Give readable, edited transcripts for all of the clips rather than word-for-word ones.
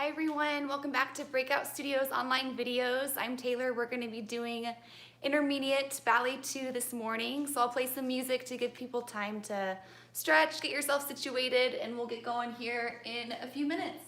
Hi everyone, welcome back to Breakout Studios online videos. I'm Taylor. We're going to be doing intermediate Ballet 2 this morning. So I'll play some music to give people time to stretch, get yourself situated, and we'll get going here in a few minutes.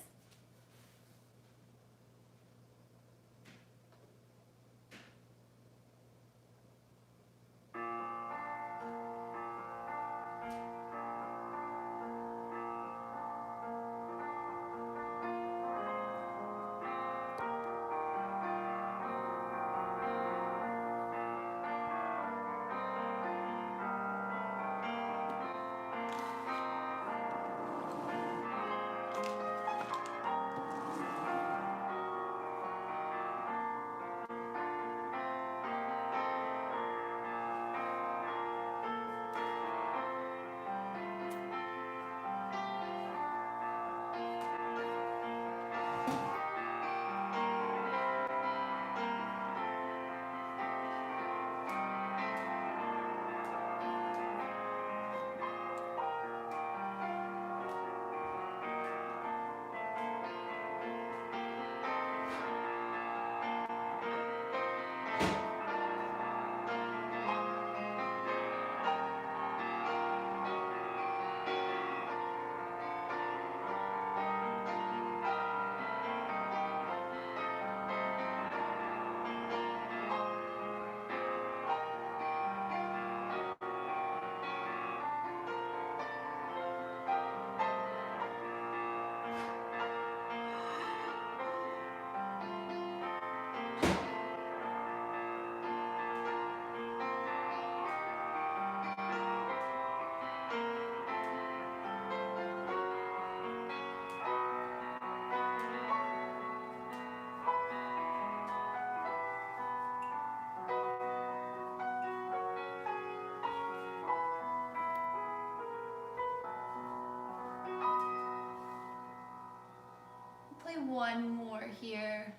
Play one more here,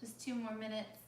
just 2 more minutes.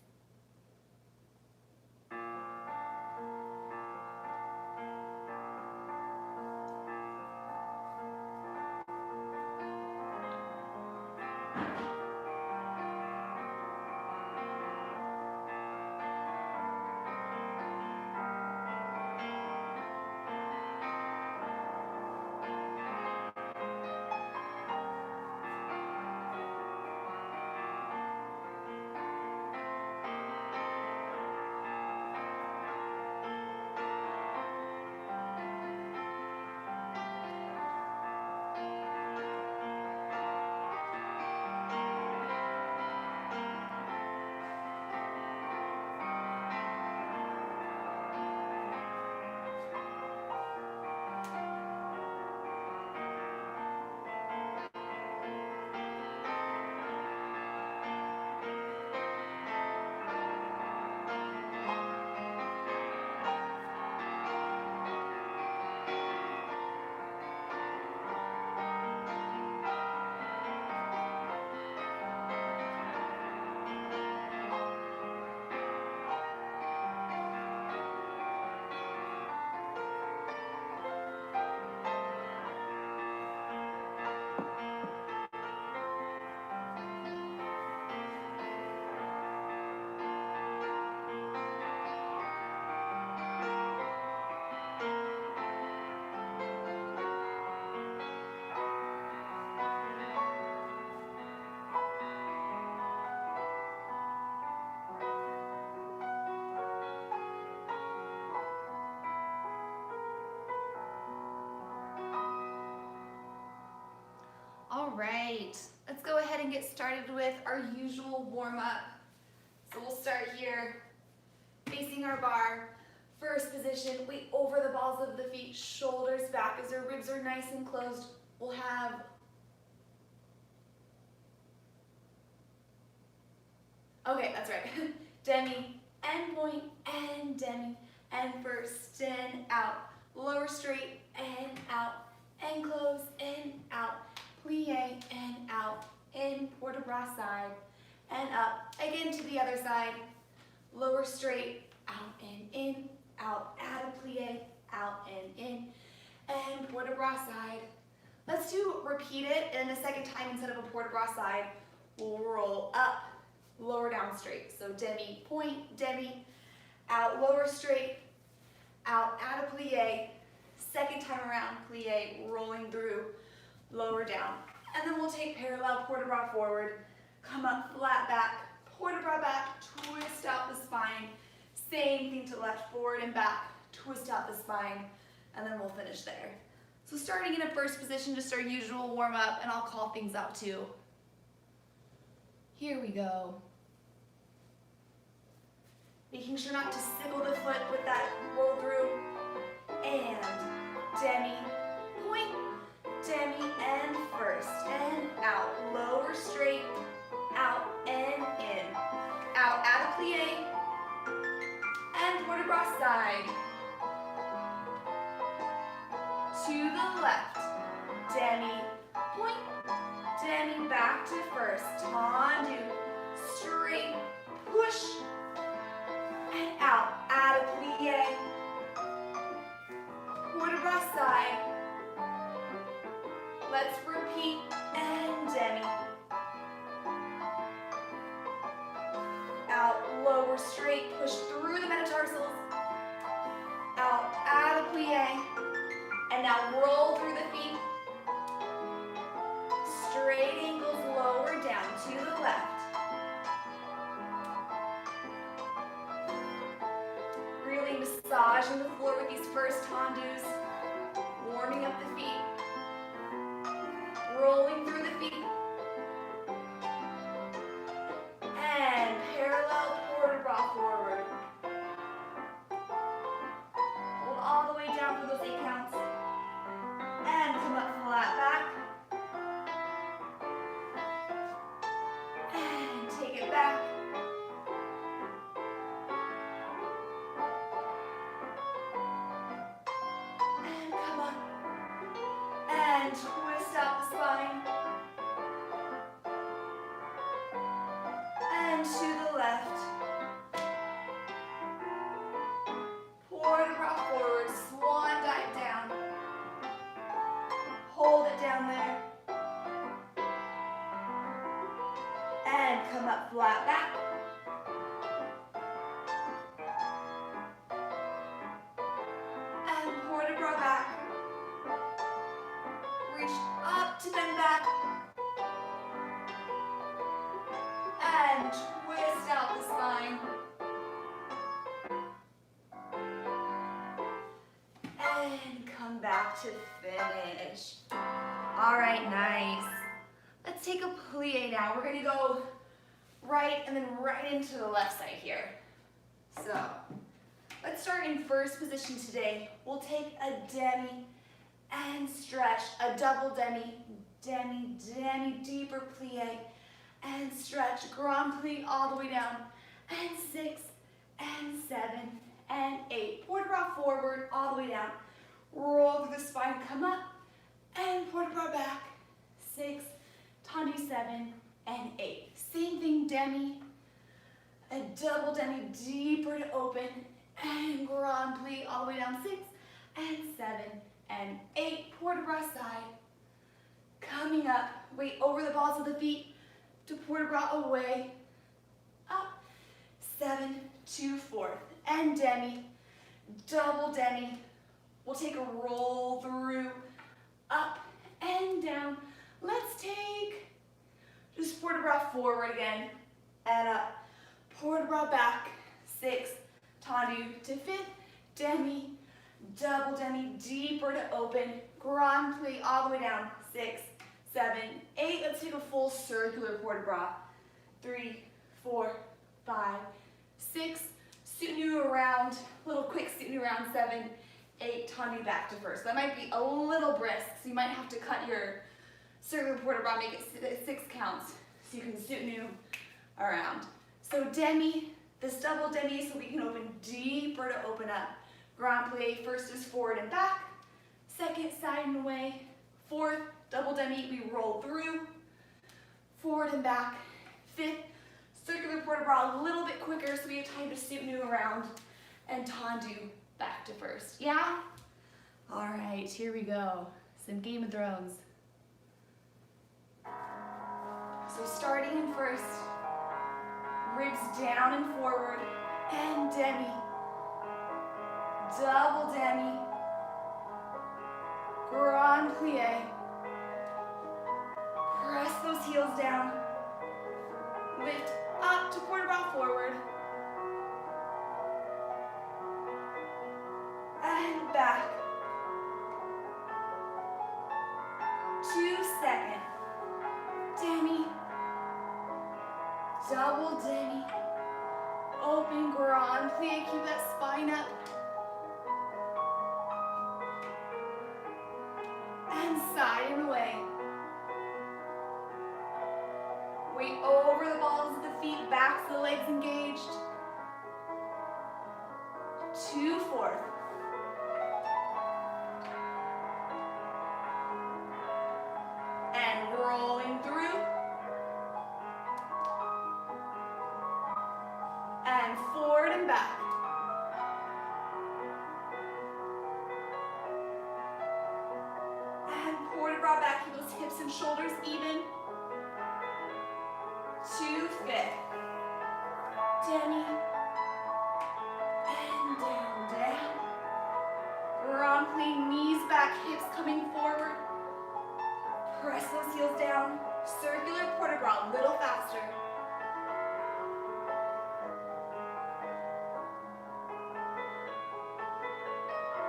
All right, let's go ahead and get started with our usual warm-up. So we'll start here, facing our bar. First position, weight over the balls of the feet, shoulders back as our ribs are nice and closed. We'll have that's right. Demi, and point, and demi, and first, and out. Lower straight, and out, and close, and out. Plie, and out, in, port de bras side, and up. Again to the other side. Lower straight, out and in, out, add a plie, out and in, and port de bras side. Let's repeat it, and the second time instead of a port de bras side, we'll roll up, lower, down, straight. So demi, point, demi, out, lower, straight, out, add a plie, second time around, plie, rolling through, lower, down. And then we'll take parallel, port de bras forward, come up, flat back, port de bras back, twist out the spine, same thing to left, forward and back, twist out the spine, and then we'll finish there. So starting in a first position, just our usual warm up, and I'll call things out too. Here we go. Making sure not to sickle the foot with that roll through. And demi, point, demi, and first, and out, lower, straight, out, and in. Out, add a plie, and port de bras side. To the left, demi, point, demi, back to first, tendu, straight, push, and out, add a plie, port de bras side. Let's repeat, and demi. Out, lower, straight, push through the metatarsals. Out, add a plie. And now roll through the feet. Straight ankles lower down to the left. Really massaging the floor with these first tendus. Warming up the feet. Rolling through the feet. And parallel port de bras forward. Hold all the way down for those 8 counts. And come up flat back. And take it back. And come up. And twist out the spine. And to the left. Port de bras forward, swan dive down. Hold it down there. And come up flat back. And port de bras back. Reach up to bend back. And twist out the spine. And come back to finish. All right, nice. Let's take a plie now. We're gonna go right and then right into the left side here. So let's start in first position today. We'll take a demi and stretch, a double demi, demi, demi, deeper plie, and stretch, grand plie all the way down, and 6, and 7, and 8. Port de bras forward, all the way down. Roll through the spine, come up, and port de bras back. 6, tendu 7, and 8. Same thing, demi, a double demi, deeper to open, and grand plie all the way down. 6, and 7, and 8. Port de bras side. Coming up, weight over the balls of the feet to port de bras away. Up, 7 to 4th, and demi, double demi. We'll take a roll through, up and down. Let's take just port de bras forward again, and up. Port de bras back, 6, tendu to 5th, demi, double demi, deeper to open, grand plie all the way down, 6, 7, 8. Let's take a full circular port de bras. 3, 4, 5, 6. Soutenu around, little quick soutenu around, 7, 8, tendu back to first. That might be a little brisk, so you might have to cut your circular port de bras, make it 6 counts, so you can soutenu around. So demi, this double demi, so we can open deeper to open up. Grand plie, first is forward and back, second side and away, 4th, double demi, we roll through, forward and back, 5th, circular port de bras a little bit quicker so we have time to soutenu around, and tendu back to first. Yeah? All right, here we go. Some Game of Thrones. So starting in first, ribs down and forward, and demi, double demi, grand plie. Press those heels down, lift up to quarter bow forward, and back. 2 seconds. Demi, double demi, open grand plie, keep that spine up, and side and away. Weight over the balls of the feet, backs of the legs engaged. 2/4. And rolling through. And forward and back. And forward and brought back. Keep those hips and shoulders even. 2/5. Demi. And down, down. Grand plie, knees back, hips coming forward. Press those heels down. Circular port de bras, a little faster.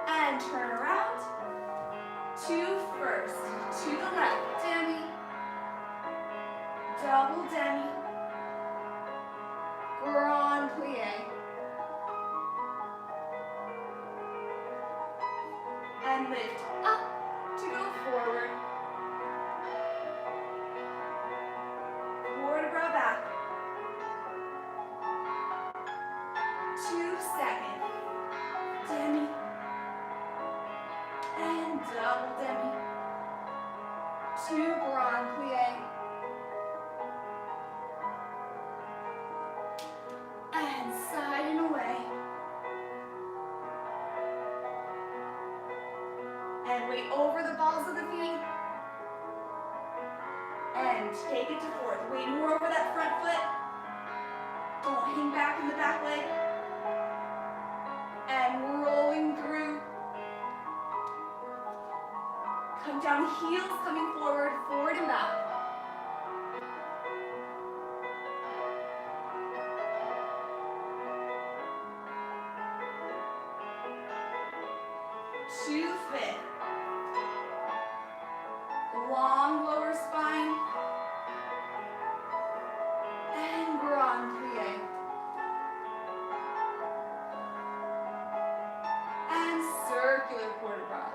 And turn around. 2 first. To the left. Demi. Double demi. Grand plie. And lift up to go forward. Forward brow back. 2 seconds. Demi. And double demi. 2 grand plie. And side and away. And weight over the balls of the feet. And take it to fourth. Weight more over that front foot. Don't hang back in the back leg. And rolling through. Come down, heels coming forward, forward and back. Two fit. Long lower spine. And grand plie. And circular port de bras.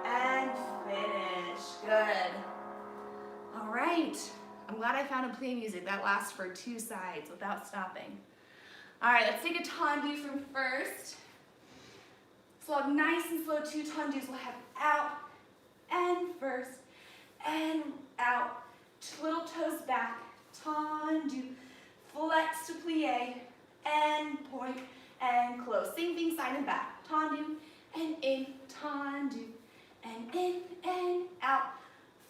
And finish. Good. All right. I'm glad I found a plie music that lasts for 2 sides without stopping. All right, let's take a tendu from first. So we'll have nice and slow 2 tendus. We'll have out and first and out. Little toes back. Tendu. Flex to plie and point and close. Same thing, side and back. Tendu and in. Tendu and in and out.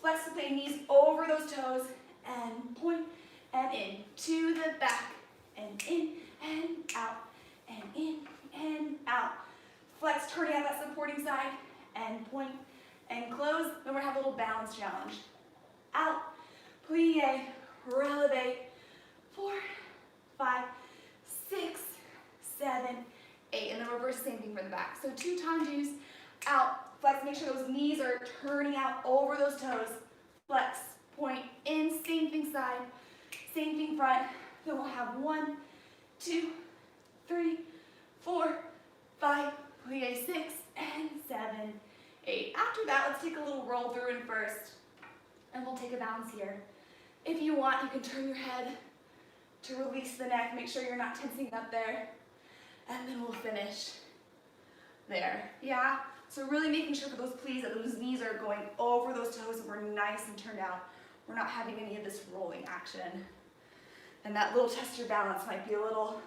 Flex to plie, knees over those toes and point and in. To the back and in and out and in and out. Flex, turning out that supporting side and point and close. Then we're gonna have a little balance challenge. Out, plie, releve. 4, 5, 6, 7, 8. And then reverse, same thing for the back. So 2 tendus, out, flex, make sure those knees are turning out over those toes. Flex, point, in, same thing side, same thing front. Then we'll have 1, 2, 3, 4, 5, plie 6, and 7, 8. After that, let's take a little roll through in first, and we'll take a balance here. If you want, you can turn your head to release the neck. Make sure you're not tensing up there, and then we'll finish there. Yeah? So really making sure for those plies that those knees are going over those toes and we're nice and turned out. We're not having any of this rolling action. And that little test your balance might be a little,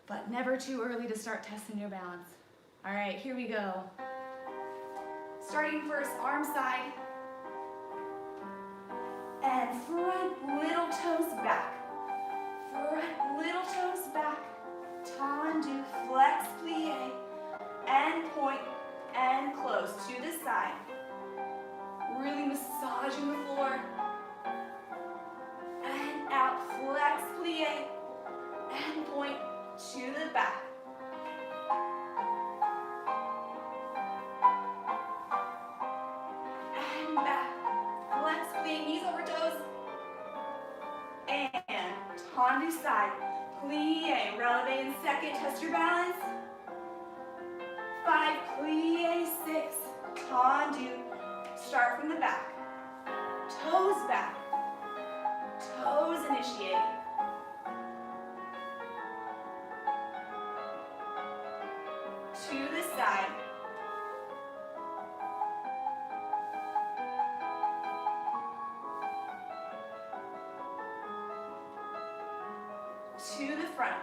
but never too early to start testing your balance. All right, here we go. Starting first, arm side. And front little toes back. Front little toes back. Tendu, flex, plie, and point, and close to the side. Really massaging the floor. And out, flex, plie, and point to the back. And back, flex, plie, knees over toes. And tendu side, plie, releve in second, test your balance. 5, plie, 6, tendu, start from the back. Toes back, toes initiate. To the side. To the front.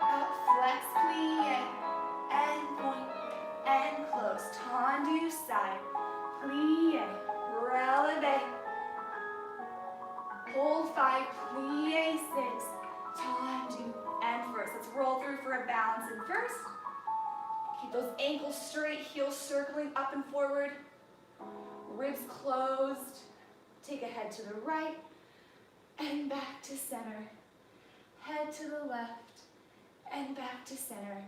Out, flex, plie, and point, and close. Tendu side, plie, releve. Hold 5, plie 6, tendu, and first. Let's roll through for a balance in first. Keep those ankles straight, heels circling up and forward. Ribs closed. Take a head to the right and back to center. Head to the left and back to center.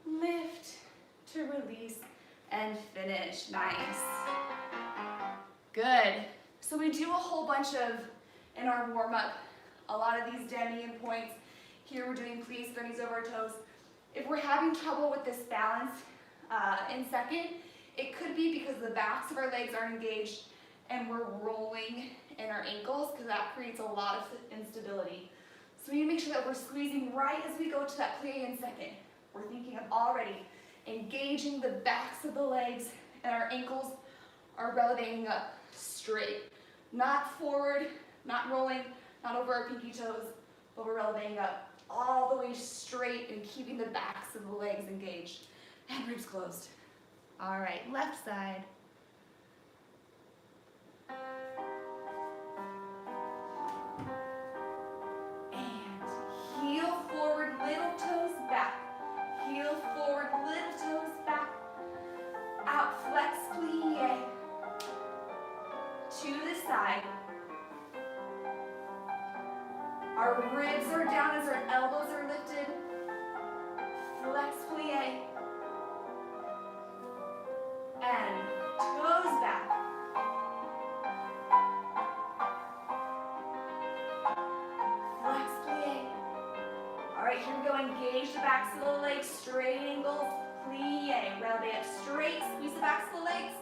Lift to release and finish. Nice. Good. So we do a whole bunch of, in our warm-up, a lot of these demi and points. Here we're doing plies, knees over toes. If we're having trouble with this balance in second, it could be because the backs of our legs aren't engaged and we're rolling in our ankles, because that creates a lot of instability. So we need to make sure that we're squeezing right as we go to that plie in second. We're thinking of already engaging the backs of the legs, and our ankles are relevating up straight. Not forward, not rolling, not over our pinky toes, but we're relevating up all the way straight and keeping the backs of the legs engaged. And ribs closed. All right, left side. And heel forward, little toes back. Heel forward, little toes back. Out, flex, plie. To the side. Our ribs are down as our elbows are lifted. Flex, plie. And toes back. Flex, plie. All right, here we go. Engage the backs of the legs, straight angles, plie. Releve up straight, squeeze the backs of the legs.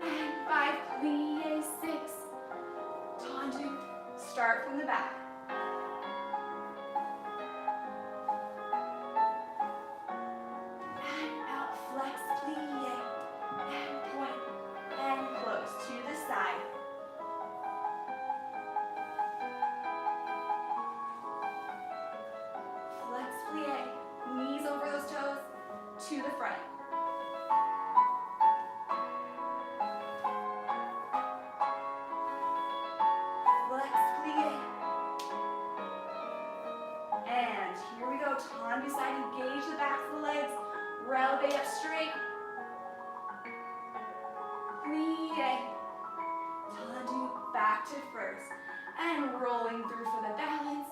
And 5, plie, 6, tendu. Start from the back. To the front. Flex, plie. And here we go. Tendu side, engage the backs of the legs. Releve up straight. Plie. Tendu, back to first. And rolling through for the balance.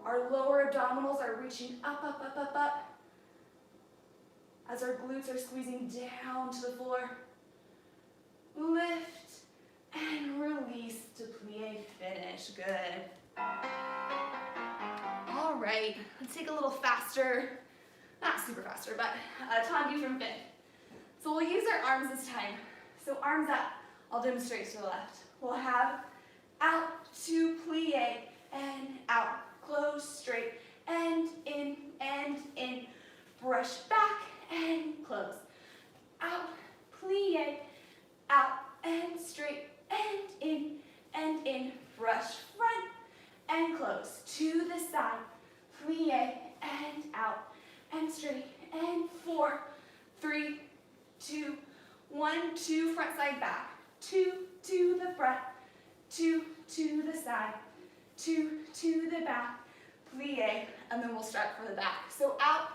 Our lower abdominals are reaching up, up, up, up, up. As our glutes are squeezing down to the floor. Lift and release to plie, finish. Good. All right, let's take a little faster, not super faster, but tendu from fifth. So we'll use our arms this time. So arms up, I'll demonstrate to the left. We'll have out to plie and out. Close, straight, and in, brush back, and close. Out, plie, out, and straight, and in, plie, and out, and straight, and 4, 3, 2, 1, 2, front side back, 2 to the front, 2 to the side, 2 to the back, plie, and then we'll start for the back. So out,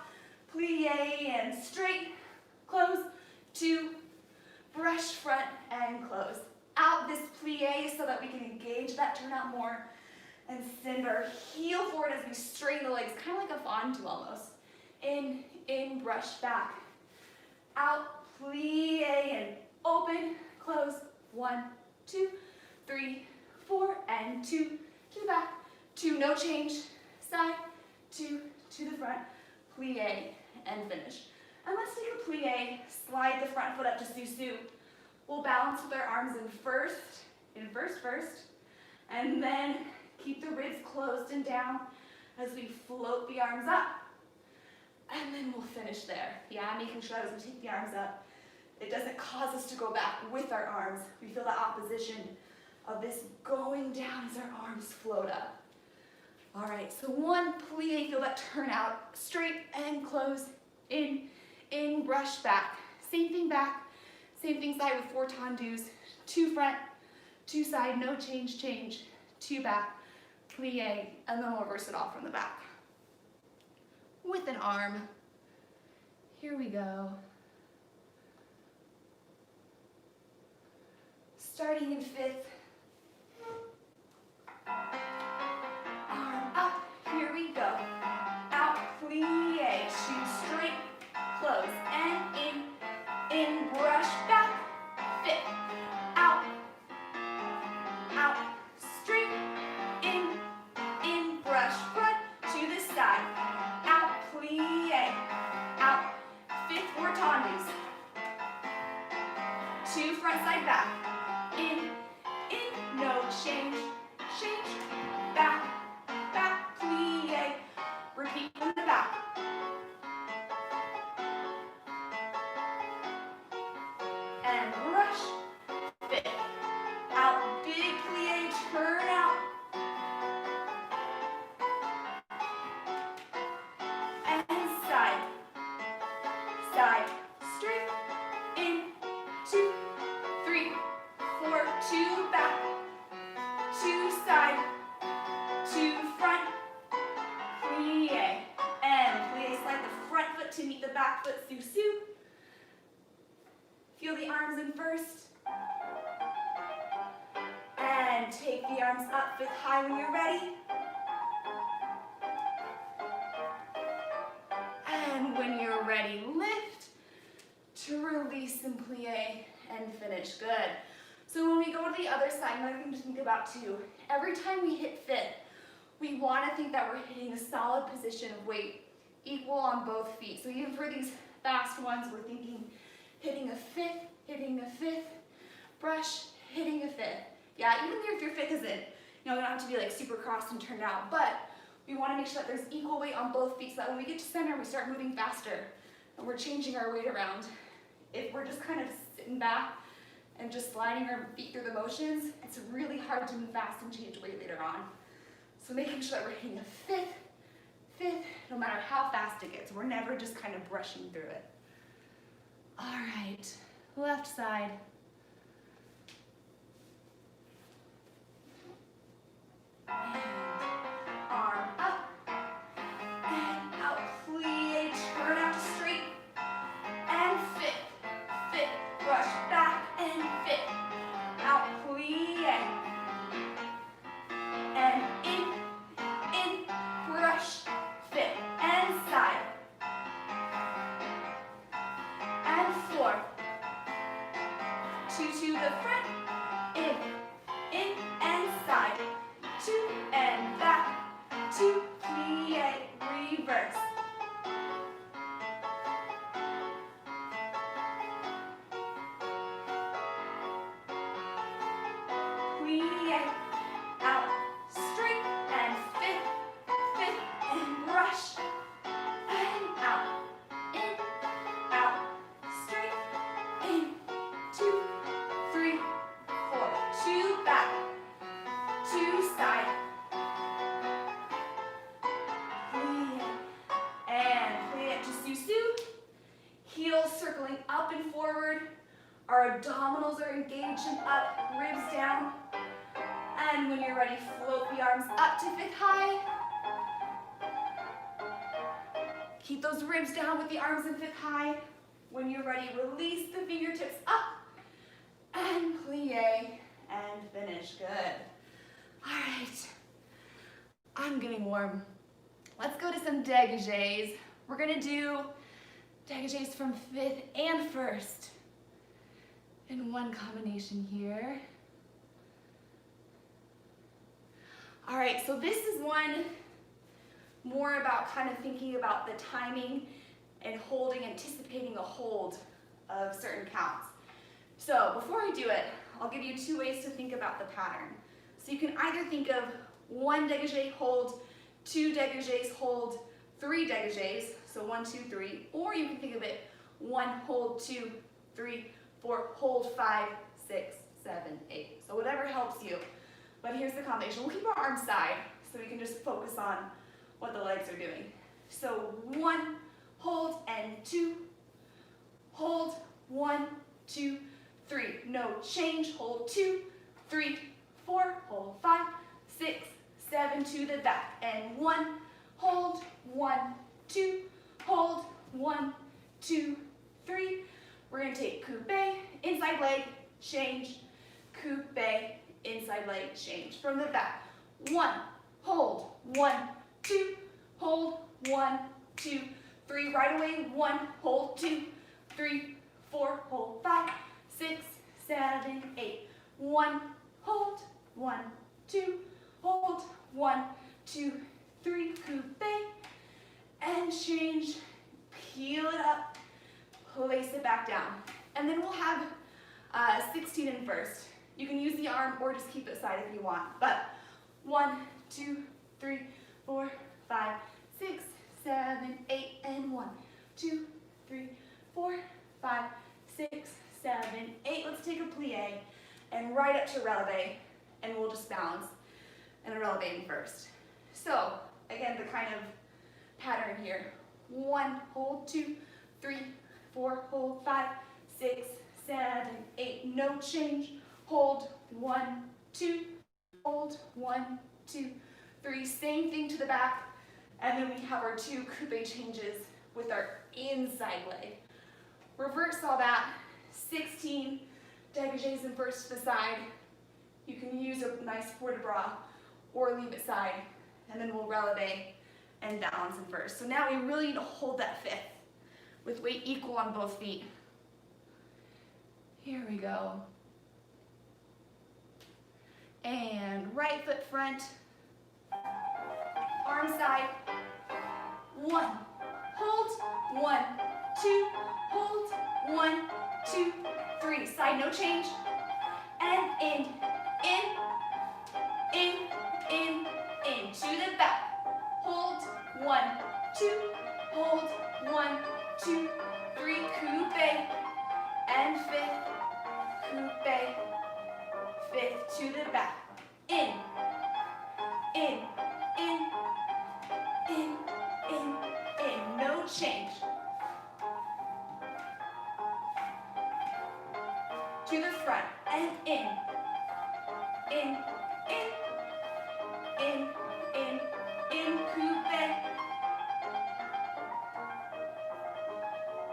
plie, and straight, close, 2, brush front, and close. Out this plie so that we can engage that turnout more, and send our heel forward as we straighten the legs, kind of like a fondue almost. In, brush back. Out, plie, and open, close, 1, 2, 3, 4, and 2, to the back, 2, no change, side, 2, to the front, plie, and finish. And let's take a plie, slide the front foot up to susu. We'll balance with our arms in first, and then keep the ribs closed and down as we float the arms up. And then we'll finish there. Yeah, making sure that as we take the arms up, it doesn't cause us to go back with our arms. We feel the opposition of this going down as our arms float up. All right, so 1 plie, feel that turn out, straight and close, in, brush back. Same thing back, same thing side with 4 tendus, 2 front, 2 side, no change, 2 back, plie, and then we'll reverse it off from the back. With an arm, here we go. Starting in 5th, arm up, here we go. Out, plie, shoot straight, close, and in, brush back, 5th, out, straight, in, brush front, to the side, out, plie, out, 5th, 4 tendus, 2 front side back, in, no change, back, plie, repeat from the back. And brush, 5th, out, big plie, turn out. And side, straight, in, 2, 3, 4, 2 back, 2 side, 2 front, plie, and plie, slide the front foot to meet the back foot, susu. Feel the arms in first, and take the arms up, 5th high when you're ready. And when you're ready, lift to release and plie and finish. Good. So when we go to the other side, another thing to think about too, every time we hit 5th, we want to think that we're hitting a solid position of weight, equal on both feet. So even for these fast ones, we're thinking hitting a 5th, brush, hitting a 5th. Yeah, even if your 5th isn't, we don't have to be like super crossed and turned out, but we want to make sure that there's equal weight on both feet so that when we get to center, we start moving faster and we're changing our weight around. If we're just kind of sitting back and just sliding our feet through the motions, it's really hard to move fast and change weight later on. So making sure that we're hitting a 5th, no matter how fast it gets. We're never just kind of brushing through it. All right, left side. And arm up and out, plie, turn out straight, and 5th, brush back, and 5th, out, plie, and in, brush, 5th, and side, and 4, 2 to the front, in, and side, 2 and back, 2, plie, reverse. Plie, out, straight, and 5th, and brush, and out, straight, in, 2, 3, 4, 2 back, 2 side, plie, abdominals are engaged and up, ribs down. And when you're ready, float the arms up to fifth high. Keep those ribs down with the arms in fifth high. When you're ready, release the fingertips up and plie and finish. Good. All right. I'm getting warm. Let's go to some dégagés. We're gonna do dégagés from fifth and first in one combination here. All right, so this is one more about kind of thinking about the timing and holding, anticipating a hold of certain counts. So before I do it, I'll give you two ways to think about the pattern. So you can either think of one dégagé, hold, two dégagés, hold, three dégagés, so 1, 2, 3, or you can think of it 1, hold, 2, 3, 4, hold, 5, 6, 7, 8. So whatever helps you. But here's the combination. We'll keep our arms side so we can just focus on what the legs are doing. So 1, hold, and 2, hold, 1, 2, 3. No change, hold, 2, 3, 4, hold, 5, 6, 7 to the back, and 1, hold, 1, 2, hold, 1, 2, 3. We're gonna take coupe, inside leg, change, coupe, inside leg, change. From the back, 1, hold, 1, 2, hold, 1, 2, 3. Right away, 1, hold, 2, 3, 4, hold, 5, 6, 7, 8. 1, hold, 1, 2, hold, 1, 2, 3, coupe, and change, peel it up, place it back down. And then we'll have 16 in first. You can use the arm or just keep it side if you want. But 1, 2, 3, 4, 5, 6, 7, 8, and 1, 2, 3, 4, 5, 6, 7, 8. Let's take a plie and right up to releve, and we'll just balance and relevating first. So again, the kind of pattern here. 1, hold, 2, 3, 4, hold, 5, 6, 7, 8. No change. Hold, 1, 2, hold, 1, 2, 3. Same thing to the back. And then we have our two coupe changes with our inside leg. Reverse all that. 16 dégagés in first to the side. You can use a nice port de bras or leave it side. And then we'll releve and balance in first. So now we really need to hold that fifth with weight equal on both feet. Here we go. And right foot front, arm side. 1, hold, 1, 2, hold, 1, 2, 3. Side, no change. And in, to the back. Hold, 1, 2, hold, 1, 2, 3, coupe, and fifth, coupe, fifth to the back. In, no change. To the front, and in, coupe,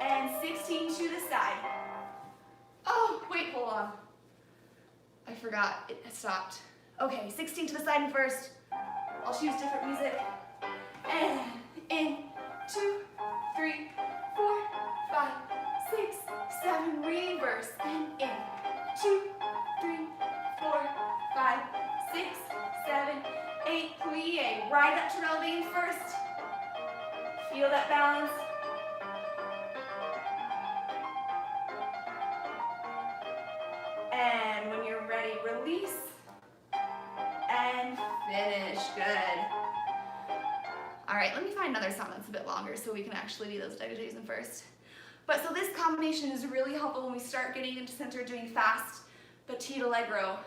and 16 to the side. Oh, wait, hold on. I forgot, it stopped. Okay, 16 to the side and first. I'll choose different music. And in, 2, 3, 4, 5, 6, 7, reverse, and in, 2, 3, 4, 5, 6, 7, 8, plie, right up to releve first. Feel that balance. And when you're ready, release and finish. Good. All right, let me find another song that's a bit longer so we can actually do those dégagés in first. But so this combination is really helpful when we start getting into center doing fast petit allegro.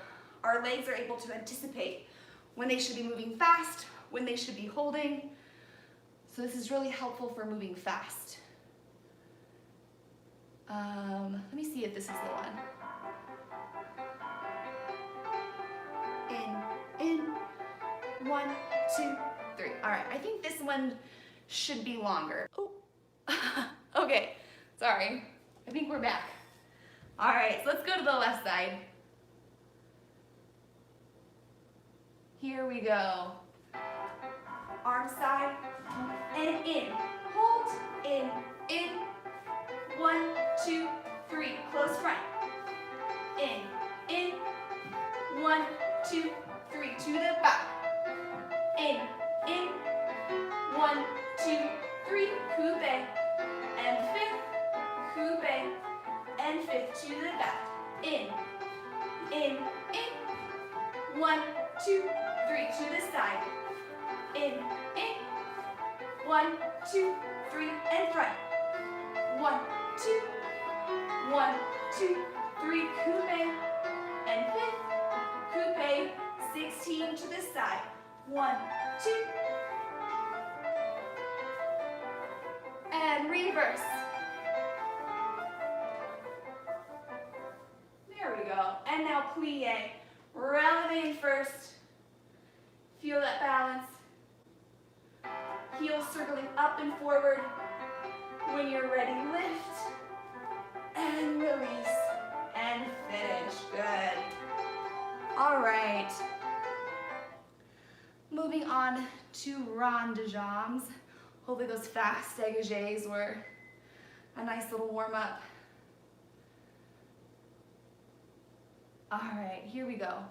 Our legs are able to anticipate when they should be moving fast, when they should be holding. So this is really helpful for moving fast. Let me see if this is the one. 1, 2, 3. All right, I think this one should be longer. Oh, okay, sorry. I think we're back. All right, so let's go to the left side. Here we go. Arm side and in. Hold, in. 1, 2, 3. Close front. In. 1, 2, 3. To the back. In. 1, 2, 3. Coupe. And fifth. Coupe. And fifth. To the back. In. 1, 2, 3. To the side. In. 1, 2, 3. And front. 1, 2. 1, 2, 3. Coupe. And fifth. Coupe. 16 to the side. 1, 2. And reverse. There we go. And now plie. Relevate first. Feel that balance. Heels circling up and forward. When you're ready, lift and release and finish. Good. All right. Moving on to rond de jambes. Hopefully those fast dégagés were a nice little warm up. All right, here we go.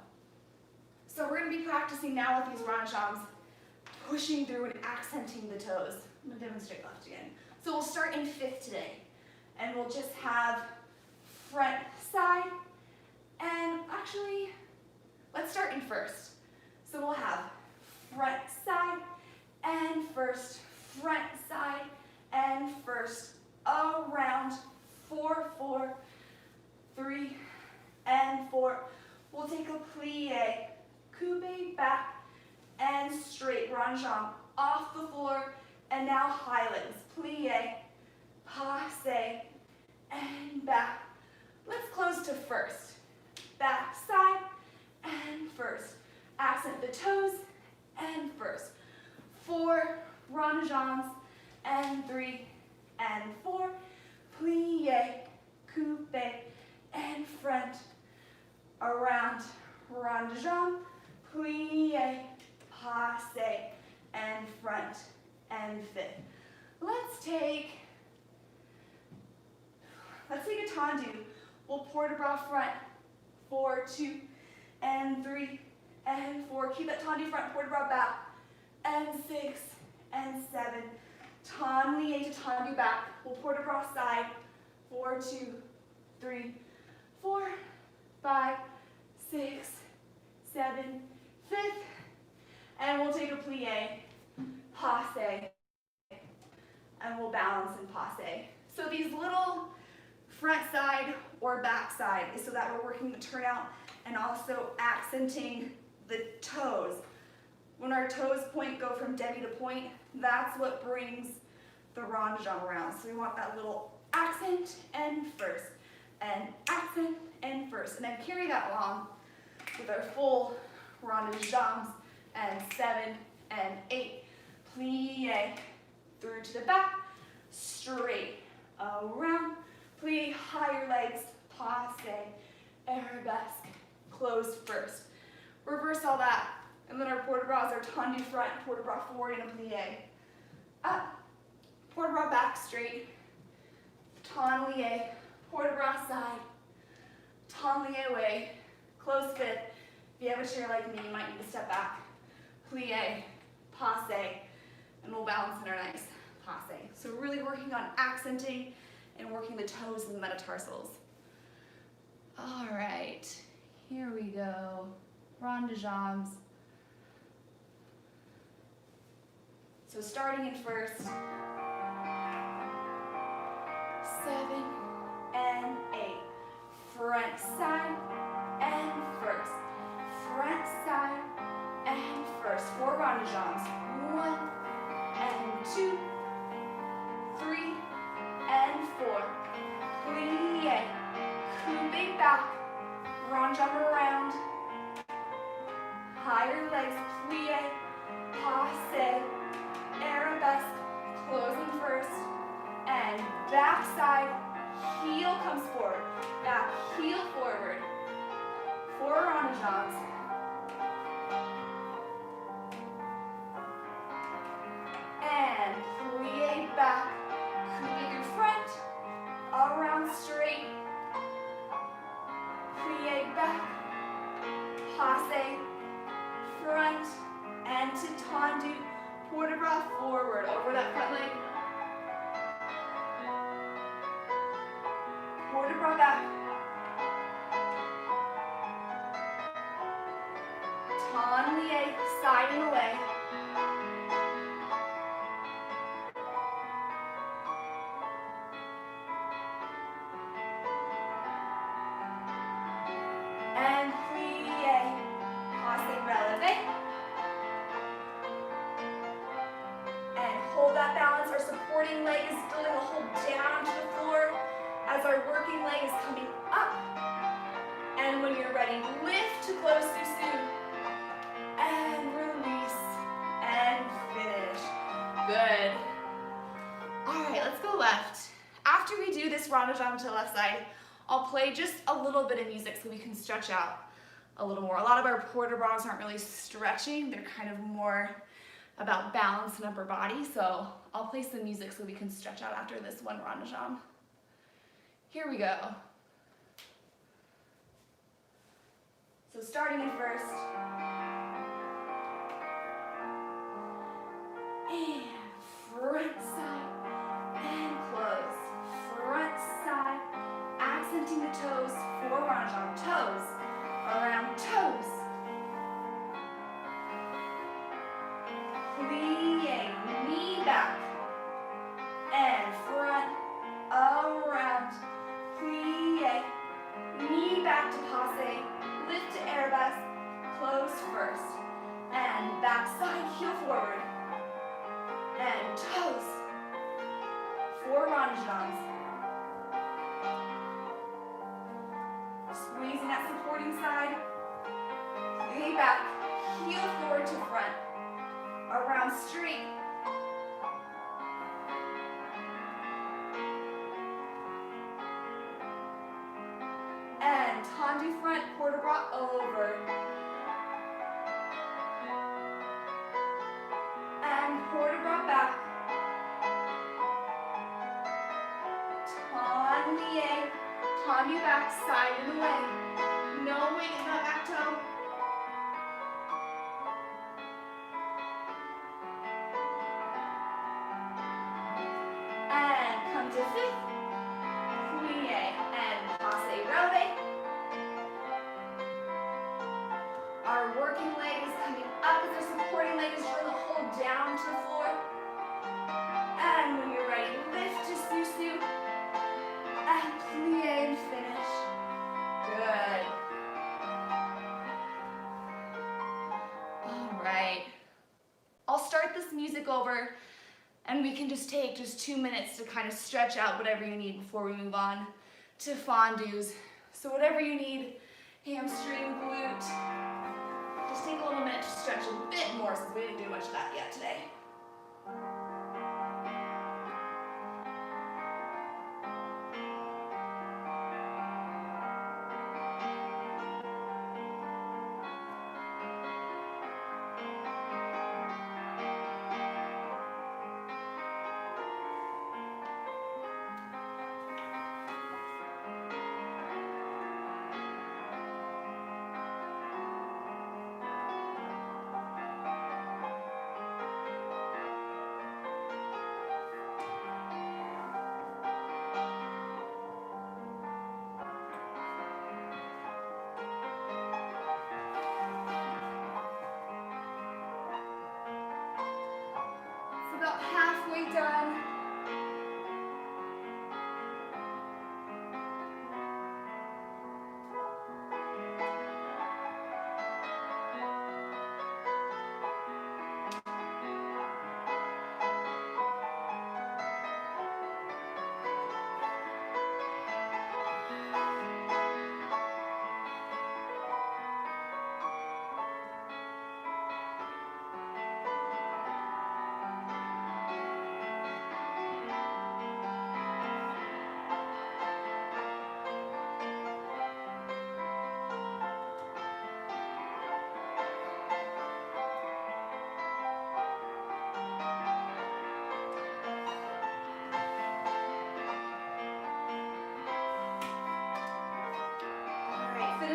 So we're going to be practicing now with these rond de jambes, pushing through and accenting the toes. I'm going to demonstrate left again. So we'll start in fifth today, and we'll just have front, side, and actually, let's start in first. So we'll have front, side, and first, front, side, and first, around, 4, 4, 3, and 4. We'll take a plie, coupe back, and straight rond de jambe off the floor, and now high legs, plie, passe, and back. Let's close to first, back, side, and first. Accent the toes, and first. 4, rond de jambes, and 3, and 4. Plie, coupe, and front, around, rond de jambe, plie, passe, and front, and fifth. Let's take a tendu. We'll port de bras front, 4, 2, and 3, and 4. Keep that tendu front, port de bras back, and 6, and 7. Tendu to tendu back. We'll port de bras side, 4, 2, 3, 4, 5, 6, 7, 5th, and we'll take a plie, passe, and we'll balance and passe. So these little front side or back side is so that we're working the turnout and also accenting the toes. When our toes go from demi to point, that's what brings the rond de jambe around. So we want that little accent and first, and accent and first, and then carry that along with our full rond de jambes, and 7 and 8. Plie through to the back, straight around, plie, higher legs, passe, arabesque, closed first. Reverse all that, and then our port de bras are tendu front, port de bras forward, and a plie. Up, port de bras back straight, tendu, port de bras side, tendu away, close fifth. If you have a chair like me, you might need to step back. Plie, passe, and we'll balance in our nice passe. So we're really working on accenting and working the toes and the metatarsals. All right, here we go. Rond de jambes. So starting in first, 7 and 8. Front side and first. Front side and first. 4 rond de jambes. 1 and 2, 3 and 4. Plie, coupe back, rond de jambe around. Higher legs, plie, heel comes forward. Back, heel forward. 4 rondes. And plie back, plie through front, around straight, plie back, passe, front, and to tendu, port de bras forward, over that front leg. Port de bras back. Tendu, side and away. And plie, passe, releve. And hold that balance. Our supporting leg is building a hold down to the floor as our working leg is coming up. And when you're ready, lift to close susu. And release. And finish. Good. All right, let's go left. After we do this ronde jambe to the left side, I'll play just a little bit of music so we can stretch out a little more. A lot of our port de bras aren't really stretching. They're kind of more about balance and upper body. So I'll play some music so we can stretch out after this one ronde jambe. Here we go. So starting in first. And front side and close. Front side, accenting the toes, 4 ronde jambe, toes, around toes. Plie, knee back, and front, around, plie, knee back to passe, lift to arabesque, close first, and back side, heel forward, and toes, 4 ronde jambes. Squeezing that supporting side, plie back, heel forward to front, around straight, and tendu front, port de bras over, and port de bras back, tendu back, side and away, no weight in that back toe. And come to 5th, plie and passe releve. Our working leg is coming up as our supporting leg is drilling a hold down to the floor. And when you're ready, lift to susu. And plie and finish. Good. All right. I'll start this music over and we can just take 2 minutes to kind of stretch out whatever you need before we move on to fondus. So whatever you need, hamstring, glute, just take a little minute to stretch a bit more since we didn't do much of that yet today.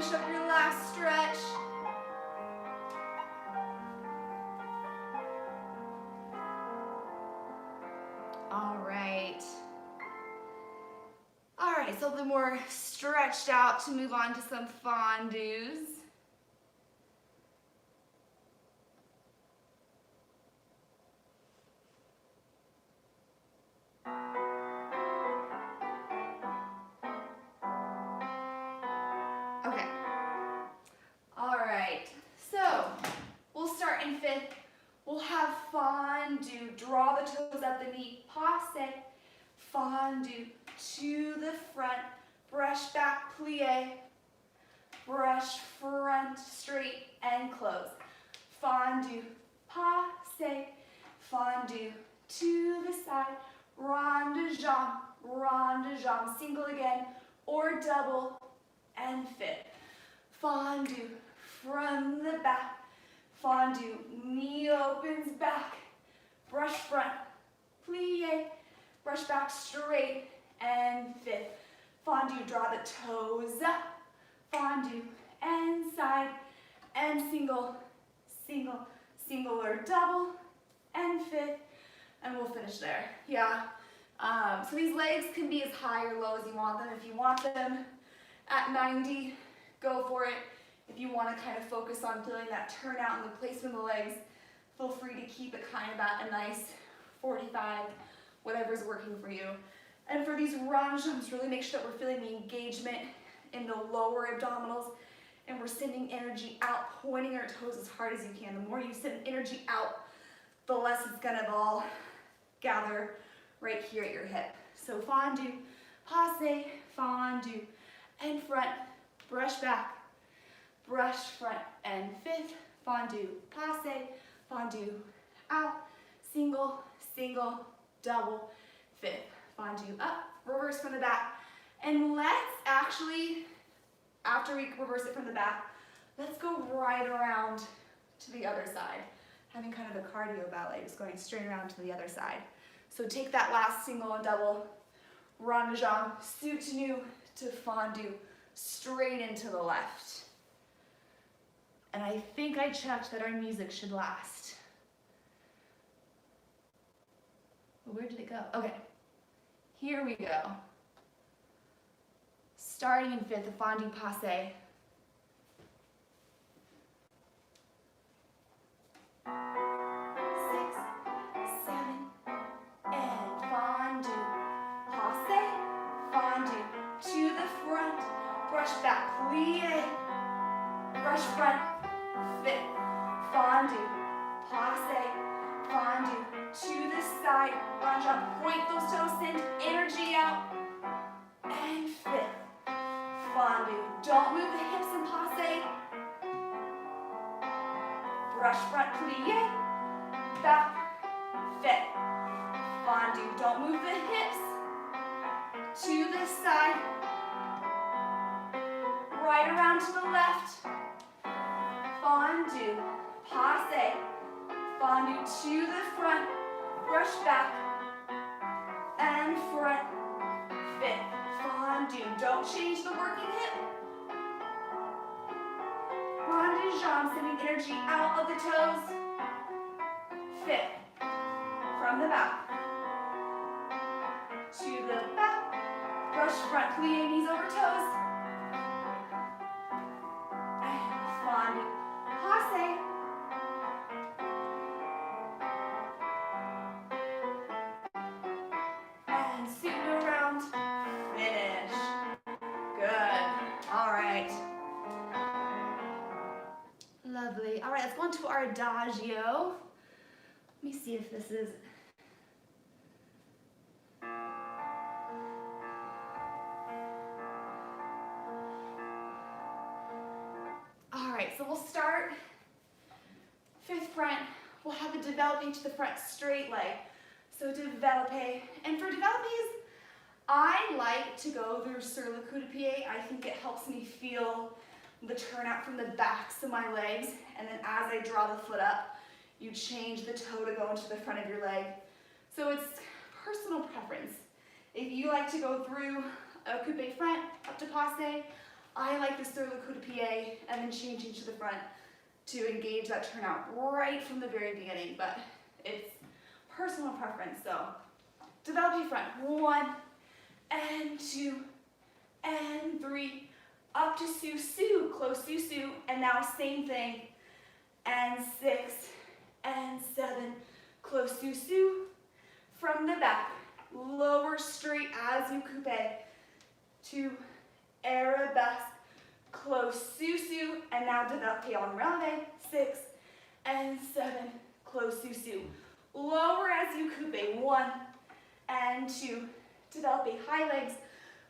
finish up your last stretch. All right. All right, so a little more stretched out to move on to some fondues. Okay. All right, so we'll start in fifth. We'll have fondue. Draw the toes at the knee. Passe. Fondue to the front. Brush back, plie. Brush front, straight, and close. Fondue. Passe. Fondue to the side. Rond de jambe. Rond de jambe. Single again or double. And fifth. Fondue from the back. Fondue, knee opens back. Brush front, plie. Brush back straight. And fifth. Fondue, draw the toes up. Fondue, and side. And single, single, single or double. And fifth. And we'll finish there. Yeah. So these legs can be as high or low as you want them. If you want them at 90, go for it. If you want to kind of focus on feeling that turnout and the placement of the legs, feel free to keep it kind of at a nice 45, whatever's working for you. And for these rond jumps, really make sure that we're feeling the engagement in the lower abdominals and we're sending energy out, pointing our toes as hard as you can. The more you send energy out, the less it's going to all gather right here at your hip. So fondue, passe, fondue, and front, brush back, brush front, and fifth, fondue, passe, fondue, out, single, single, double, fifth, fondue, up, reverse from the back. And let's actually, after we reverse it from the back, let's go right around to the other side, having kind of a cardio ballet, just going straight around to the other side. So take that last single and double, rond de jambe, soutenu to fondue, straight into the left. And I think I checked that our music should last. Well, where did it go? Okay, here we go. Starting in fifth, the fondue passe. Brush back, plie, brush front, fifth, fondue, passe, fondue, to the side, rond jump, point those toes, send energy out, and fifth, fondue, don't move the hips and passe, brush front, plie, back, fifth, fondue, don't move the hips, to the side, right around to the left, fondue, passe, fondue to the front, brush back, and front, fifth, fondue, don't change the working hip, rond de jambe, sending energy out of the toes, fifth, from the back, to the back, brush front, plie, knees over toes, fondue, passe, and scoot around, finish. Good. All right. Lovely. All right, let's go into our adagio. Let me see if this is... So we'll start fifth front. We'll have a développé to the front straight leg. So développé. And for développés, I like to go through sur le coup de pied. I think it helps me feel the turnout from the backs of my legs. And then as I draw the foot up, you change the toe to go into the front of your leg. So it's personal preference. If you like to go through a coupe front up to passe, I like this sur le coup de pied and then changing to the front to engage that turnout right from the very beginning, but it's personal preference. So developing front, 1 and 2 and 3, up to su-su, close su-su, and now same thing, and 6 and 7, close su-su, from the back, lower straight as you coupe, to arabesque, close su-su, and now developé en releve, 6 and 7, close su-su, lower as you coupe, 1 and 2, developé high legs,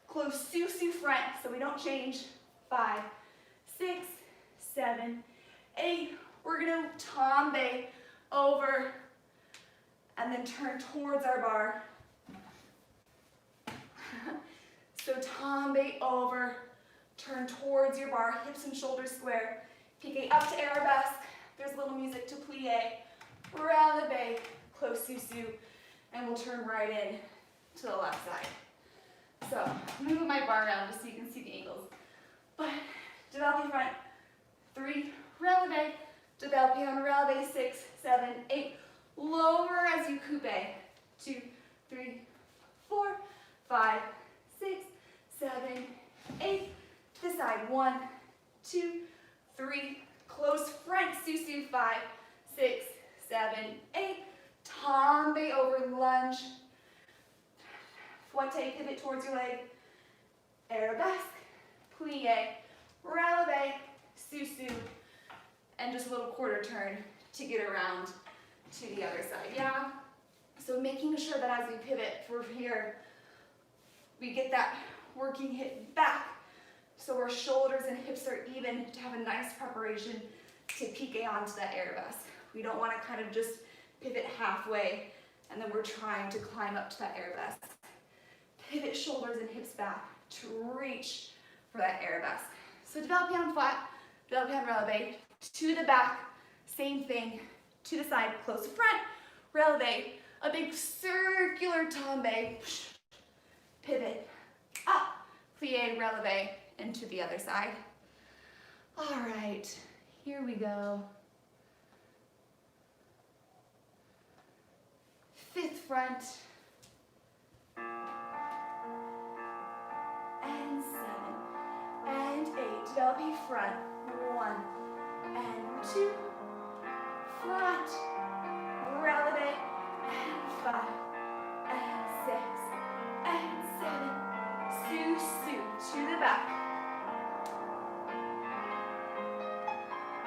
close su-su front, so we don't change, 5, 6, 7, 8, we're gonna tombe over, and then turn towards our bar. So tombe over, turn towards your bar, hips and shoulders square, pique up to arabesque, there's a little music to plie, releve, close su-su, and we'll turn right in to the left side. So, move my bar around just so you can see the angles. But, developing front, 3, releve, developing on releve, 6, 7, 8, lower as you coupe, 2, 3, 4, 5, 6, 7, 8, to the side, 1, 2, 3, close front, su-su, 5, 6, 7, 8, tombe over, lunge, fouette, pivot towards your leg, arabesque, plie, releve, su-su, and just a little quarter turn to get around to the other side, yeah? So making sure that as we pivot from here, we get that working hip back so our shoulders and hips are even to have a nice preparation to pique onto that arabesque. We don't want to kind of just pivot halfway and then we're trying to climb up to that arabesque. Pivot shoulders and hips back to reach for that arabesque. So developing on flat, developing on releve, to the back, same thing, to the side, close to front, releve, a big circular tombe, pivot, up, plie, releve, and to the other side. All right, here we go. 5th front, and 7, and 8, developing front, 1, and 2, front, releve, and 5, and 6, and 7, su-su, to the back,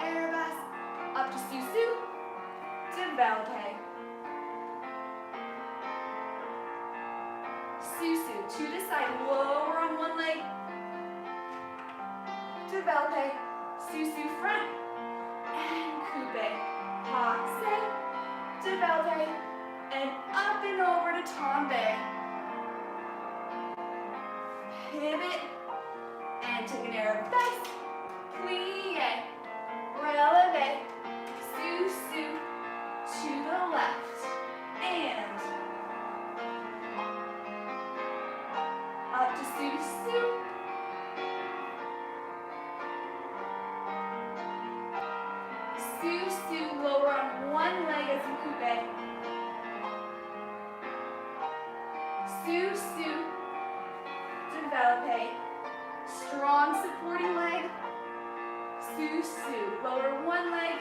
arabesque, up to su-su, developé, su-su, to the side, lower on one leg, developé, su-su front, and coupe, passe, developé, and up and over to tombe, pivot, and take an arabesque, plie, releve, su-su, to the left, and up to su-su, su-su, lower on one leg as you coupe, su-su, developé, strong supporting leg, su-su, lower one leg,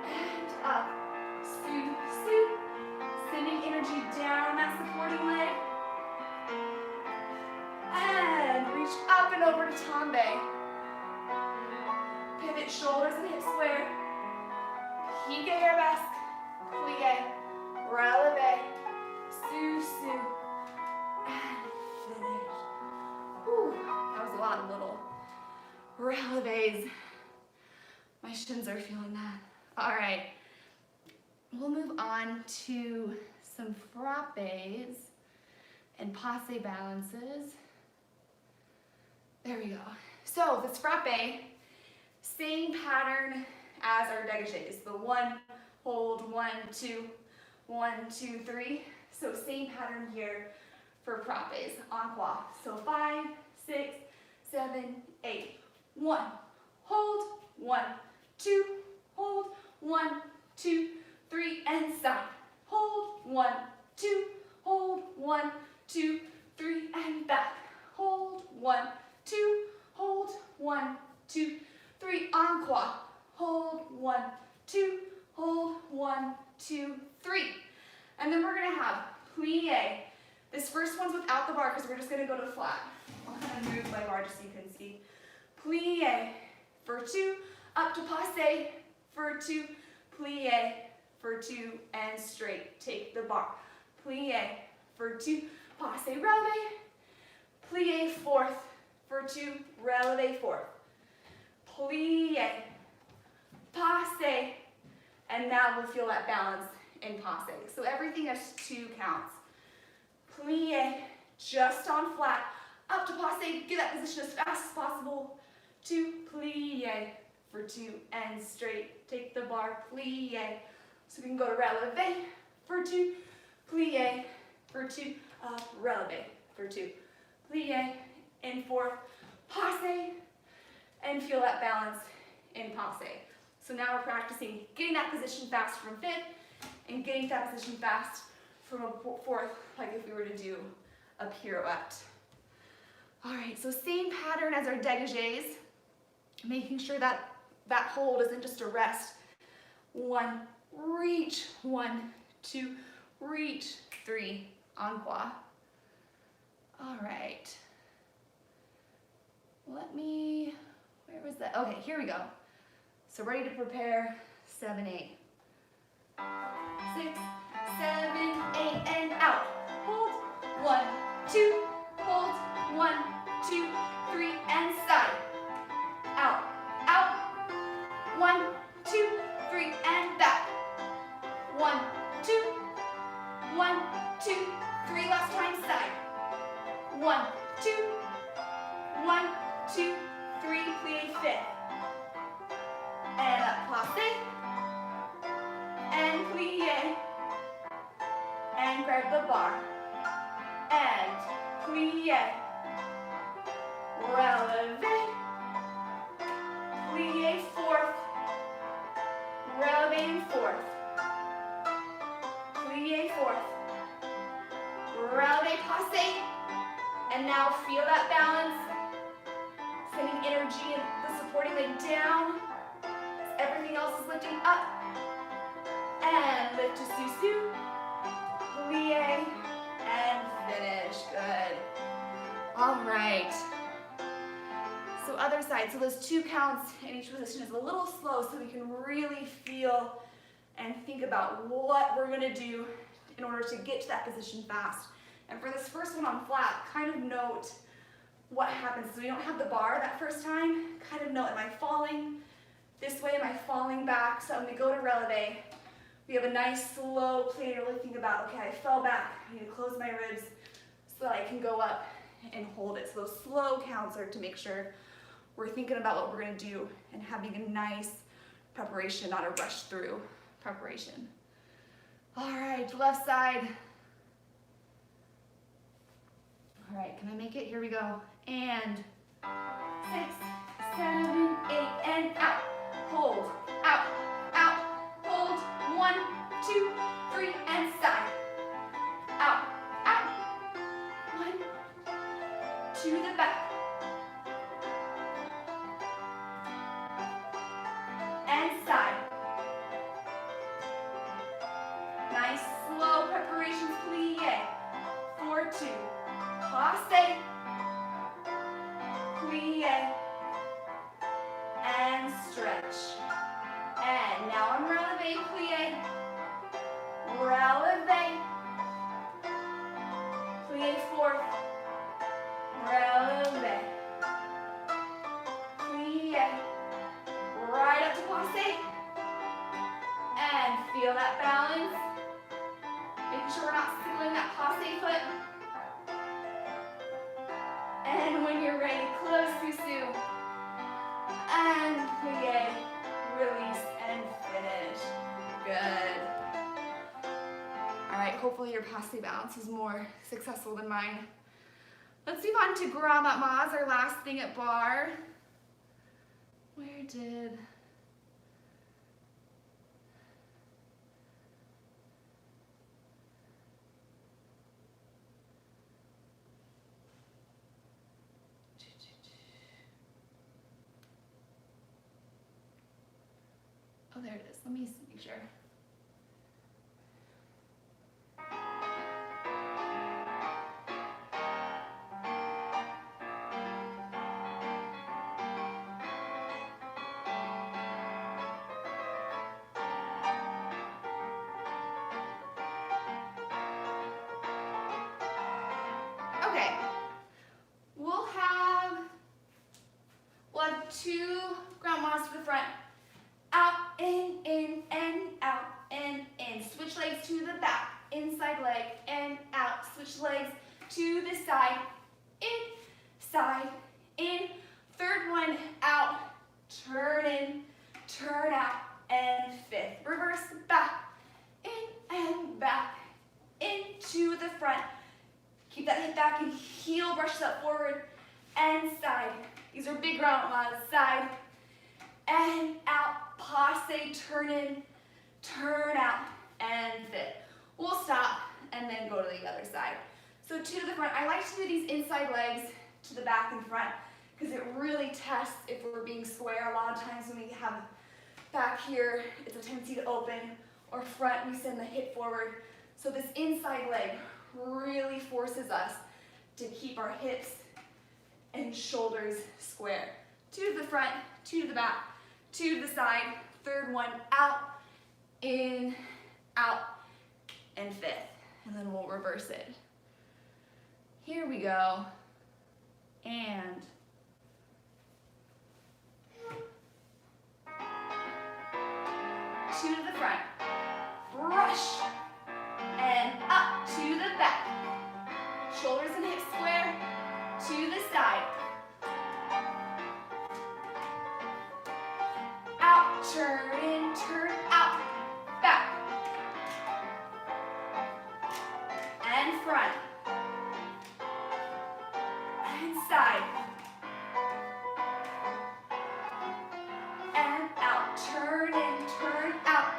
and up, su-su, sending energy down that supporting leg, and reach up and over to tombe, pivot shoulders and hips square, pique arabesque, plie, releve, su-su, and finish. Whew, that was a lot of little releves. My shins are feeling that. All right, we'll move on to some frappes and passe balances. There we go. So this frappe, same pattern as our dégagés. The 1, hold, 1, 2, 1, 2, 3. So same pattern here for frappes, en croix. So 5, 6, 7, 8. 1, hold, 1, 2, hold, 1, 2, 3, and side. Hold, 1, 2, hold, 1, 2, 3, and back. Hold, 1, 2, hold, 1, 2, 3, en croix. Hold, 1, 2, hold, 1, 2, 3. And then we're gonna have plie. This first one's without the bar because we're just gonna go to flat. I'll kind of move my bar just so you can see. Plie for 2, up to passe for 2, plie for 2, and straight. Take the bar. Plie for 2, passe, releve. Plie fourth for 2, releve fourth. Plie, passe, and now we'll feel that balance in passe. So everything has 2 counts. Plie, just on flat, up to passe, get that position as fast as possible. 2, plie for 2, and straight. Take the bar, plie. So we can go to releve for 2, plie for 2, releve for 2. Plie in fourth, passe, and feel that balance in passe. So now we're practicing getting that position fast from fifth and getting that position fast from a fourth, like if we were to do a pirouette. All right, so same pattern as our dégagés, making sure that that hold isn't just a rest. 1, reach, 1, 2, reach, 3, en croix. All right. Where was that? Okay, here we go. So ready to prepare, 7, 8. 6, 7, 8, and out. Hold, 1, 2, hold, 1, 2, 3, and side. Out, out, 1, 2, 3, and back. 1, 2, 1, 2, 3, last time, side. 1, 2, 1, 2, 3, plie fifth. And up, passe, and plie, and grab the bar, and plie, releve, plie fourth, releve in fourth, plie fourth, releve passe, and now feel that balance, sending energy and the supporting leg down. Everything else is lifting up. And lift to sous-sus. Plie and finish. Good. All right. So other side. So those 2 counts in each position is a little slow so we can really feel and think about what we're going to do in order to get to that position fast. And for this first one on flat, kind of note what happens. So we don't have the bar that first time. Kind of note, am I falling this way? Am I falling back? So I'm going to go to releve. We have a nice slow plie. You're really thinking about, okay, I fell back. I need to close my ribs so that I can go up and hold it. So those slow counts are to make sure we're thinking about what we're going to do and having a nice preparation, not a rush through preparation. All right, left side. All right, can I make it? Here we go. And 6, 7, 8, and out. Hold, out, out, hold, 1, 2, 3, and side. Out, out, 1, to the back. And side. Nice slow preparations, plie. 4, 2, passe, plie, and stretch. And now I'm releve, plie, releve, plie fourth, releve, plie, right up to passe, and feel that balance. Making sure we're not singling that passe foot. And when you're ready, close sous-sus. And plie, release, and finish. Good. All right, hopefully your passe balance is more successful than mine. Let's move on to grand mat, our last thing at bar. Where did... Oh, there it is. Let me make sure. Okay. We'll have 2 ground moss to the front. Out, in, and out, and in. Switch legs to the back, inside leg, and out. Switch legs to the side, in, side, in. Third one, out, turn in, turn out, and 5th. Reverse, back, in and back, into the front. Keep that hip back and heel brushes up forward and side. These are big ground mods, side, and out. Passe, turn in, turn out, and 5th. We'll stop and then go to the other side. So 2 to the front. I like to do these inside legs to the back and front because it really tests if we're being square. A lot of times when we have back here, it's a tendency to open, or front, we send the hip forward. So this inside leg really forces us to keep our hips and shoulders square. 2 to the front, 2 to the back, 2 to the side, third one, out, in, out, and 5th. And then we'll reverse it. Here we go. And 2 to the front, brush, and up to the back. Shoulders and hips square, to the side. Out, turn in, turn out, back. And front. And side. And out, turn in, turn out.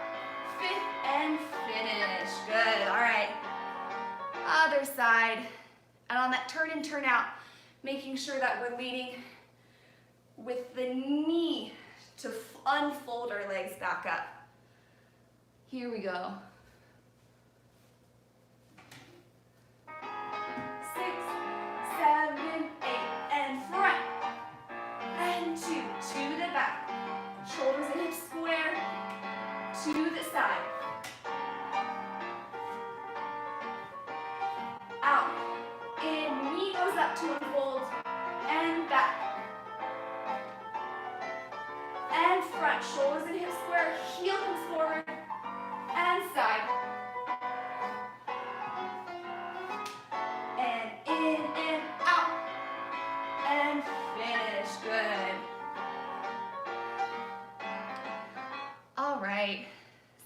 5th and finish. Good, all right. Other side. And on that turn in, turn out, making sure that we're leading with the knee to unfold our legs back up. Here we go. 6, 7, 8, and front. And 2, to the back. Shoulders and hips square, to the side. Out, in, knee goes up to unfold, and back. And front, shoulders and hips square, heel comes forward, and side. And in and out, and finish, good. All right,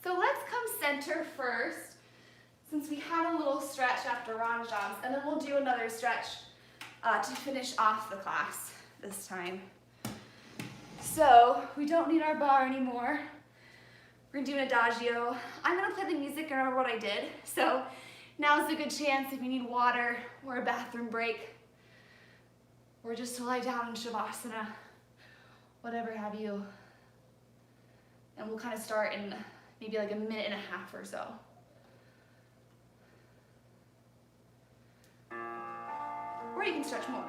so let's come center first, since we had a little stretch after ranjams, and then we'll do another stretch to finish off the class this time. So we don't need our bar anymore. We're gonna do an adagio. I'm gonna play the music and remember what I did. So now's a good chance if you need water or a bathroom break, or just to lie down in Shavasana, whatever have you. And we'll kind of start in maybe like a minute and a half or so. Or you can stretch more.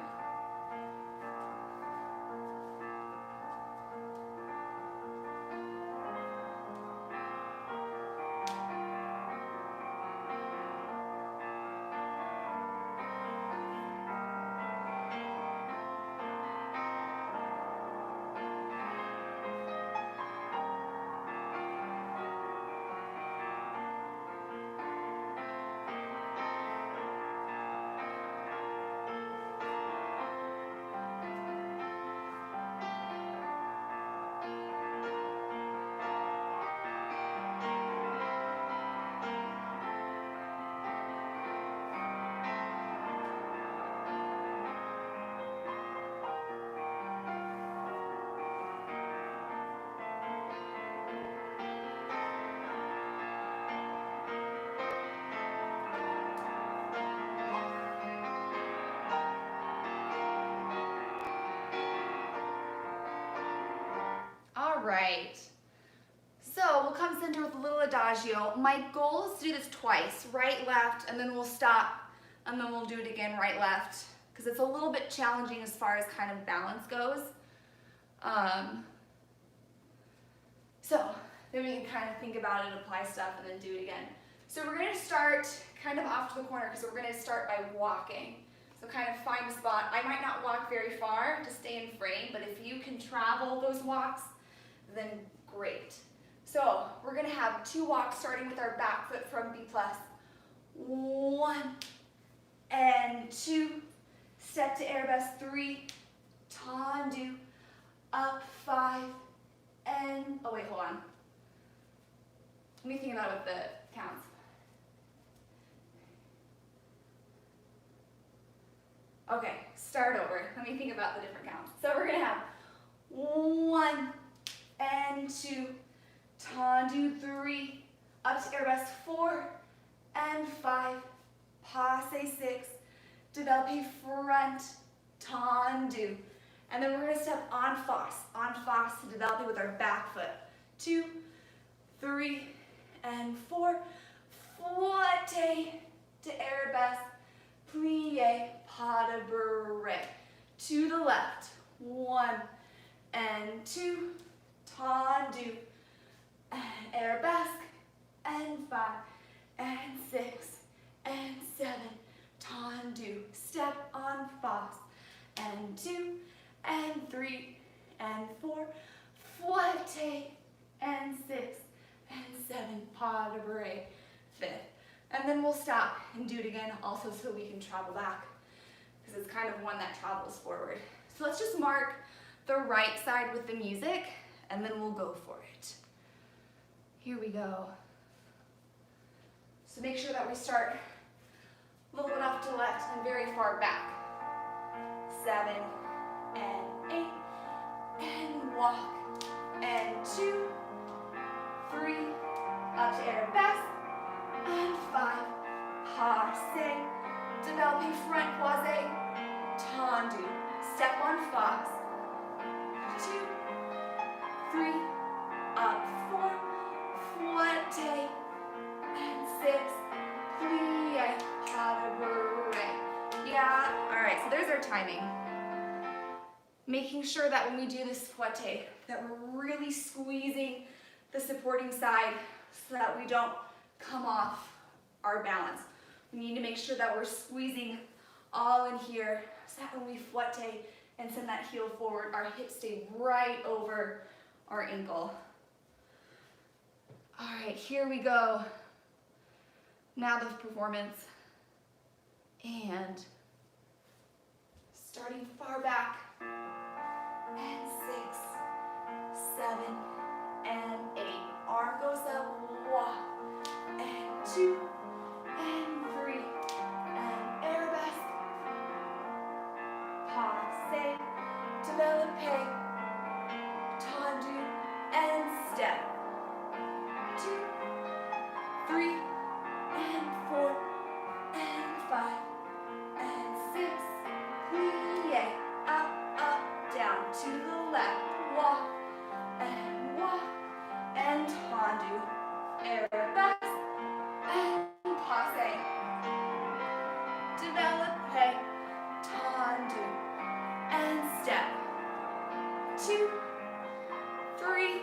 All right. So we'll come center with a little adagio. My goal is to do this twice, right, left, and then we'll stop, and then we'll do it again, right, left, because it's a little bit challenging as far as kind of balance goes. So then we can kind of think about it, apply stuff, and then do it again. So we're going to start kind of off to the corner, because we're going to start by walking. So kind of find a spot. I might not walk very far to stay in frame, but if you can travel those walks, then great. So we're going to have 2 walks starting with our back foot from B+. 1 and 2, step to arabesque, 3, tendu, up, 5, and, oh wait, hold on. Let me think about it with the counts. Okay, start over. Let me think about the different counts. So we're going to have 1 and 2, tendu, 3, up to arabesque, 4 and 5, passe, 6, developpe front, tendu. And then we're going to step en face to developpe with our back foot. 2, 3, and 4, fouette to arabesque, plie, pas de bourrée. To the left, 1 and 2, tendu, and arabesque, and 5, and 6, and 7, tendu, step en face, and 2, and 3, and 4, fouette, and 6, and 7, pas de bourrée, 5th. And then we'll stop and do it again also so we can travel back, because it's kind of one that travels forward. So let's just mark the right side with the music, and then we'll go for it. Here we go. So make sure that we start a little bit off to the left and very far back. 7 and 8, and walk, and 2, 3, up to arabesque, and 5, passe, developpe front croisé, tendu, step en face, 2, 3, up, 4, fouette, and 6, plie, pas de bourrée. Yeah, all right, so there's our timing. Making sure that when we do this fouette, that we're really squeezing the supporting side so that we don't come off our balance. We need to make sure that we're squeezing all in here so that when we fouette and send that heel forward, our hips stay right over our ankle. All right, here we go. Now the performance. And starting far back, and 6, 7, and 8. Arm goes up, walk, and 2, and 3, and arabesque, passe, developpe, tendu, and step. 2, 3, and 4, and 5, and 6, plie, up, up, down, to the left, walk, and tendu, arabesque, and passe, developpe, tendu, and step. 2, 3,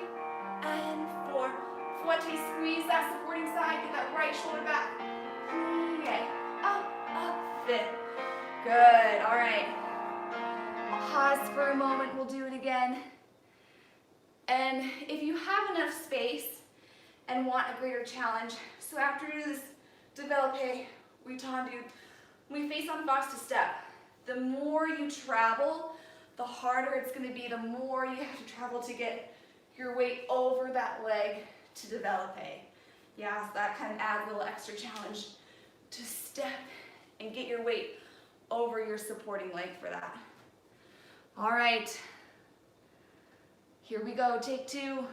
and 4, fouette, squeeze that supporting side, get that right shoulder back, plie, up, up, 5th. Good, all right. Pause for a moment, we'll do it again. And if you have enough space and want a greater challenge, so after you do this developpe, we tendu, we face en face to step. The more you travel, the harder it's going to be, the more you have to travel to get your weight over that leg to developpe. Yeah, so that kind of adds a little extra challenge to step and get your weight over your supporting leg for that. All right, here we go, take 2.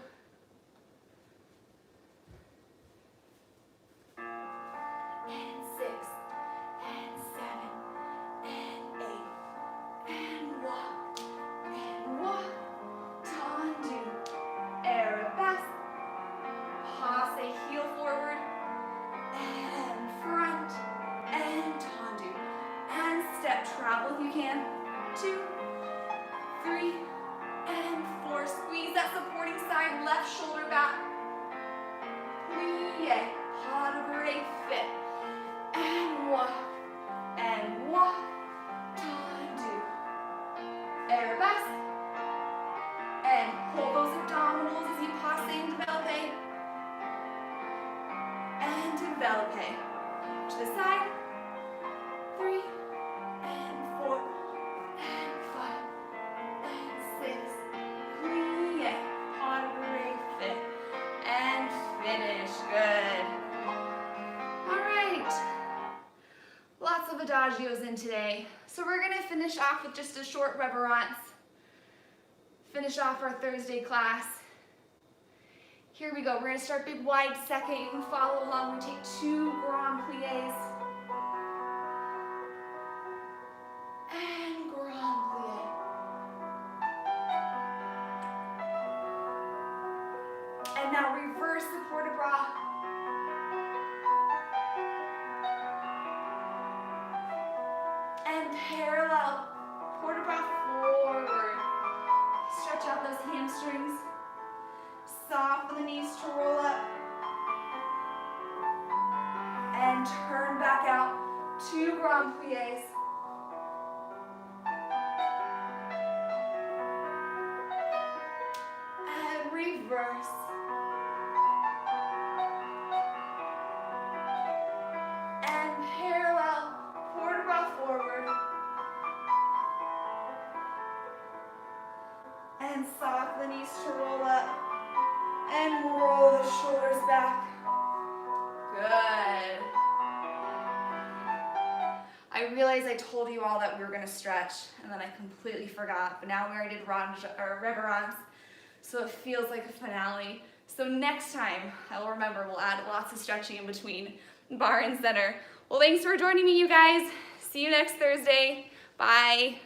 And 6, and 7, and 8, and walk, tendu, left shoulder back. Plie, pas de fait. And walk, tendu. Arabesque. And hold those abdominals as you passe into Ballet. And envelope. To the side. 3, and 4, and 5, and 6. Plie, pas de fait. And finish. Good. All right. Lots of adagios in today. So we're going to finish off with just a short reverence. Finish off our Thursday class. Here we go. We're going to start big wide second. You can follow along. We take 2 grand pliés. And grand plié. And now reverse the port de bras. And parallel port de bras forward. Stretch out those hamstrings. Soften the knees to roll up. And turn back out. 2 grand pliés. And reverse. And parallel port de bras forward. And soften the knees to roll up. And roll the shoulders back. Good. I realized I told you all that we were going to stretch, and then I completely forgot, but now we already did reverence, so it feels like a finale. So next time, I'll remember, we'll add lots of stretching in between bar and center. Well, thanks for joining me, you guys. See you next Thursday. Bye.